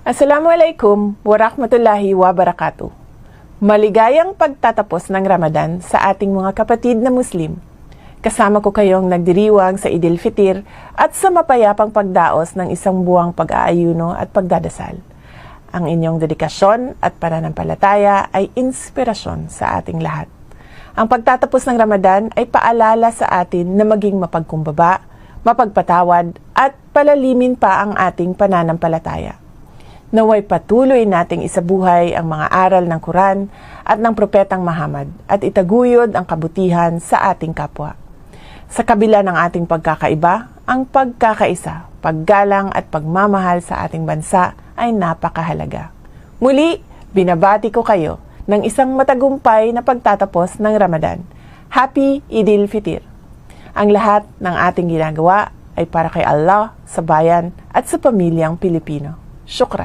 Assalamualaikum warahmatullahi wabarakatuh. Maligayang pagtatapos ng Ramadan sa ating mga kapatid na Muslim. Kasama ko kayong nagdiriwang sa Idil Fitir at sa mapayapang pagdaos ng isang buwang pag-aayuno at pagdadasal. Ang inyong dedikasyon at pananampalataya ay inspirasyon sa ating lahat. Ang pagtatapos ng Ramadan ay paalala sa atin na maging mapagkumbaba, mapagpatawad at palalimin pa ang ating pananampalataya. Naway patuloy nating isabuhay ang mga aral ng Quran at ng Propetang Muhammad at itaguyod ang kabutihan sa ating kapwa. Sa kabila ng ating pagkakaiba, ang pagkakaisa, paggalang at pagmamahal sa ating bansa ay napakahalaga. Muli, binabati ko kayo ng isang matagumpay na pagtatapos ng Ramadan. Happy Idil Fitir! Ang lahat ng ating ginagawa ay para kay Allah, sa bayan at sa pamilyang Pilipino. Syukran!